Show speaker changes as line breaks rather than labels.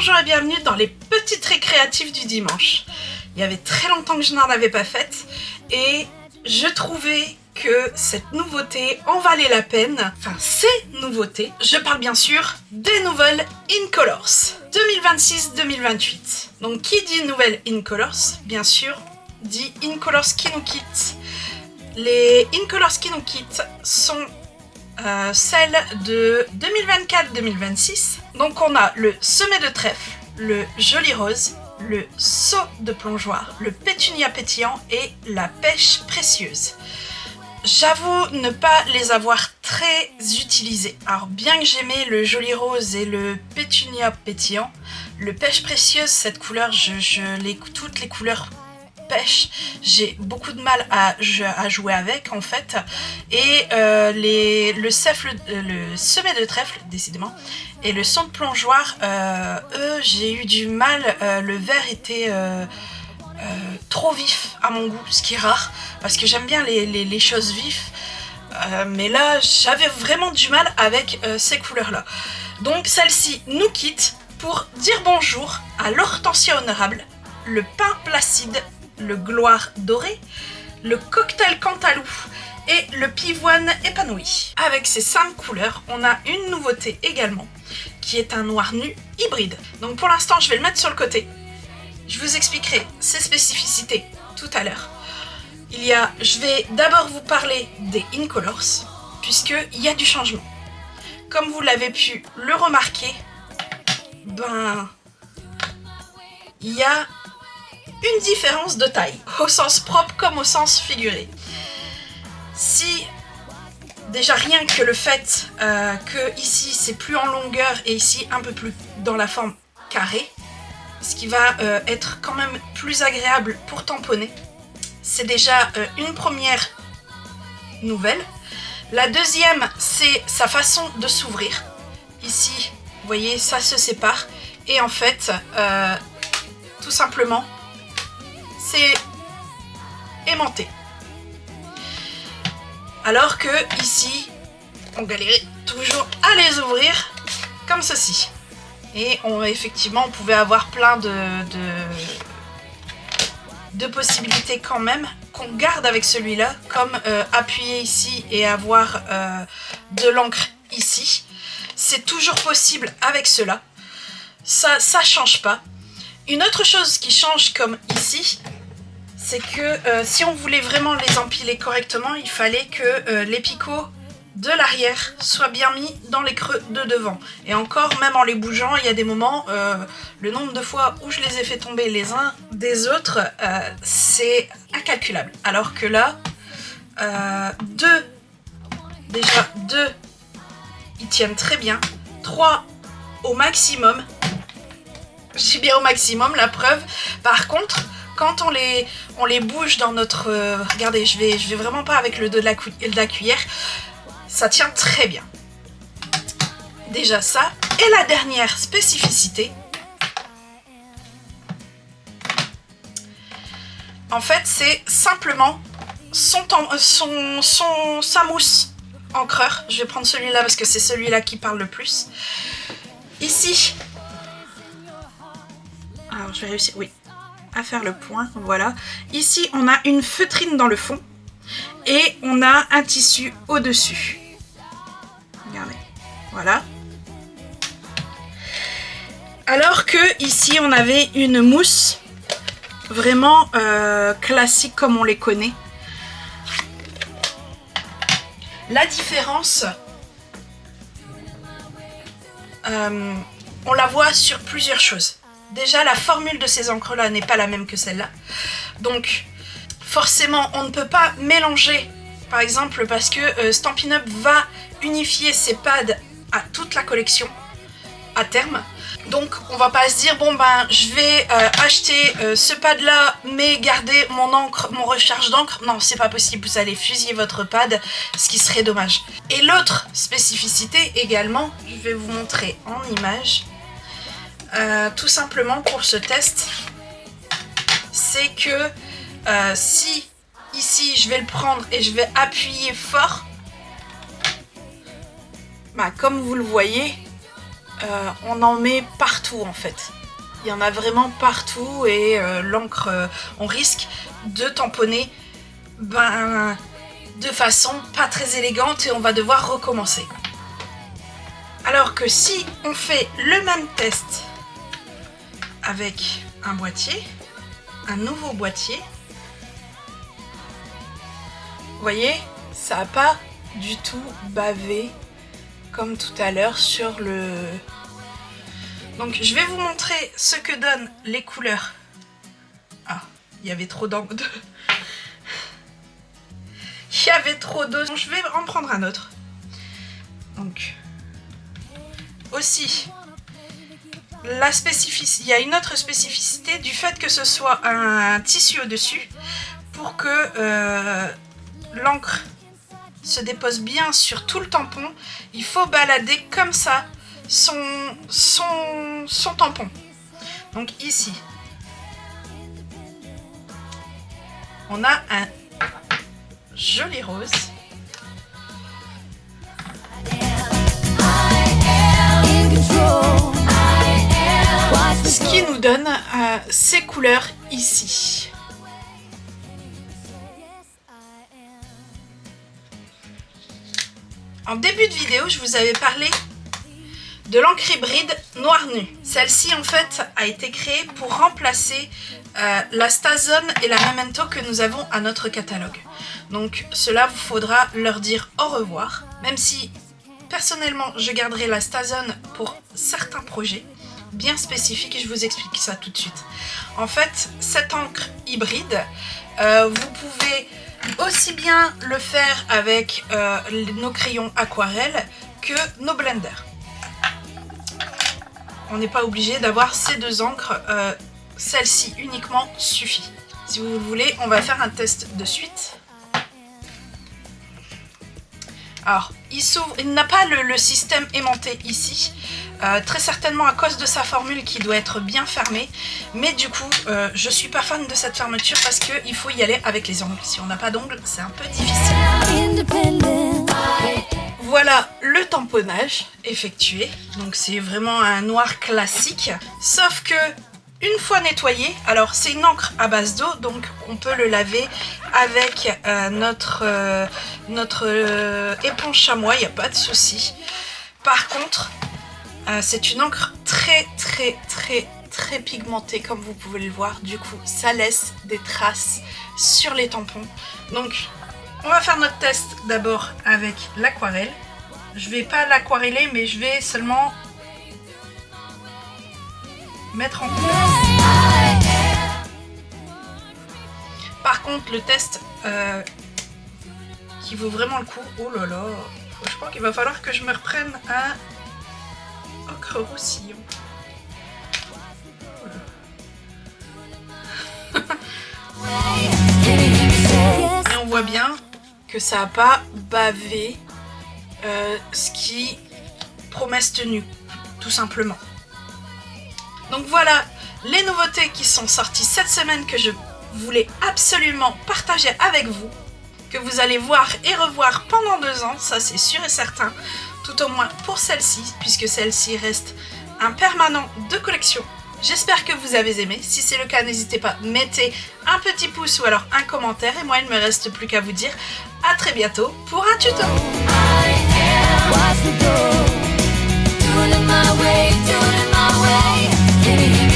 Bonjour et bienvenue dans les petites récréatives du dimanche. Il y avait très longtemps que je n'en avais pas faites et je trouvais que cette nouveauté en valait la peine. Enfin, ces nouveautés, je parle bien sûr des nouvelles Incolors 2026-2028. Donc qui dit nouvelles Incolors, bien sûr, dit Incolors Kino Kit. Les Incolors Kino Kit sont celle de 2024-2026. Donc on a le sommet de trèfle, le joli rose, le saut de plongeoir, le pétunia pétillant et la pêche précieuse. J'avoue ne pas les avoir très utilisés. Alors bien que j'aimais le joli rose et le pétunia pétillant, le pêche précieuse, cette couleur, toutes les couleurs pêche, j'ai beaucoup de mal à jouer avec en fait, et le sommet de trèfle décidément et le son de plongeoir, eux j'ai eu du mal, le vert était trop vif à mon goût, ce qui est rare parce que j'aime bien les choses vives, mais là j'avais vraiment du mal avec ces couleurs là. Donc celle-ci nous quitte pour dire bonjour à l'hortensia honorable, le pin placide, le gloire doré, le cocktail cantalou et le pivoine épanoui. Avec ces 5 couleurs, on a une nouveauté également, qui est un noir nu hybride. Donc pour l'instant, je vais le mettre sur le côté. Je vous expliquerai ses spécificités tout à l'heure. Je vais d'abord vous parler des Incolors, puisqu'il y a du changement. Comme vous l'avez pu le remarquer, il y a une différence de taille, au sens propre comme au sens figuré. Si déjà rien que le fait que ici c'est plus en longueur et ici un peu plus dans la forme carrée, ce qui va être quand même plus agréable pour tamponner, c'est déjà une première nouvelle. La deuxième, c'est sa façon de s'ouvrir. Ici, vous voyez, ça se sépare et en fait, tout simplement, c'est aimanté. Alors que ici, on galérait toujours à les ouvrir comme ceci. Et effectivement, on pouvait avoir plein de possibilités quand même qu'on garde avec celui-là, comme appuyer ici et avoir de l'encre ici. C'est toujours possible avec cela. Ça change pas. Une autre chose qui change comme ici, c'est que si on voulait vraiment les empiler correctement, il fallait que les picots de l'arrière soient bien mis dans les creux de devant. Et encore, même en les bougeant, il y a des moments, le nombre de fois où je les ai fait tomber les uns des autres, c'est incalculable. Alors que là, deux, ils tiennent très bien. 3 au maximum. Je suis bien au maximum, la preuve. Par contre, quand on les bouge dans notre... regardez, je vais vraiment pas avec le dos de la cuillère. Ça tient très bien. Déjà ça. Et la dernière spécificité, en fait, c'est simplement sa mousse encreur. Je vais prendre celui-là parce que c'est celui-là qui parle le plus. Ici... Alors, je vais réussir, oui, à faire le point, voilà. Ici, on a une feutrine dans le fond et on a un tissu au-dessus. Regardez, voilà. Alors que ici, on avait une mousse vraiment classique comme on les connaît. La différence, on la voit sur plusieurs choses. Déjà, la formule de ces encres-là n'est pas la même que celle-là. Donc, forcément, on ne peut pas mélanger, par exemple, parce que Stampin' Up va unifier ses pads à toute la collection, à terme. Donc, on va pas se dire, bon ben, je vais acheter ce pad-là, mais garder mon encre, mon recharge d'encre. Non, c'est pas possible, vous allez fusiller votre pad, ce qui serait dommage. Et l'autre spécificité également, je vais vous montrer en image... tout simplement pour ce test, c'est que si ici je vais le prendre et je vais appuyer fort, comme vous le voyez, on en met partout en fait. Il y en a vraiment partout et l'encre, on risque de tamponner de façon pas très élégante et on va devoir recommencer. Alors que si on fait le même test avec un boîtier, un nouveau boîtier, vous voyez, ça n'a pas du tout bavé comme tout à l'heure sur le... Donc je vais vous montrer ce que donnent les couleurs. Ah, il y avait trop d'encre. Il y avait trop d'eau. Je vais en prendre un autre. Donc, aussi, il y a une autre spécificité du fait que ce soit un tissu au-dessus pour que l'encre se dépose bien sur tout le tampon. Il faut balader comme ça son tampon. Donc ici, on a un joli rose. Ce qui nous donne ces couleurs ici. En début de vidéo, je vous avais parlé de l'encre hybride noir nu. Celle-ci en fait a été créée pour remplacer la Stazone et la Memento que nous avons à notre catalogue. Donc cela vous faudra leur dire au revoir, même si personnellement je garderai la Stazone pour certains projets bien spécifiques et je vous explique ça tout de suite. En fait, cette encre hybride, vous pouvez aussi bien le faire avec nos crayons aquarelle que nos blenders. On n'est pas obligé d'avoir ces deux encres, celle-ci uniquement suffit. Si vous voulez, on va faire un test de suite. Alors, il s'ouvre, il n'a pas le système aimanté ici, très certainement à cause de sa formule qui doit être bien fermée, mais du coup, je suis pas fan de cette fermeture parce qu'il faut y aller avec les ongles. Si on n'a pas d'ongles, c'est un peu difficile. Voilà le tamponnage effectué, donc c'est vraiment un noir classique, sauf que une fois nettoyé, alors c'est une encre à base d'eau, donc on peut le laver avec notre éponge chamois, il n'y a pas de souci. Par contre, c'est une encre très pigmentée comme vous pouvez le voir, du coup ça laisse des traces sur les tampons. Donc on va faire notre test d'abord avec l'aquarelle. Je vais pas l'aquareller mais je vais seulement mettre en couleur. Par contre le test qui vaut vraiment le coup, oh là là, je crois qu'il va falloir que je me reprenne un ocre roussillon. Et on voit bien que ça n'a pas bavé, ce qui promesse tenue, tout simplement. Donc voilà les nouveautés qui sont sorties cette semaine que je voulais absolument partager avec vous, que vous allez voir et revoir pendant 2 ans, ça c'est sûr et certain, tout au moins pour celle-ci, puisque celle-ci reste un permanent de collection. J'espère que vous avez aimé. Si c'est le cas, n'hésitez pas, mettez un petit pouce ou alors un commentaire. Et moi, il ne me reste plus qu'à vous dire à très bientôt pour un tuto. Doing it my way, doing it my way.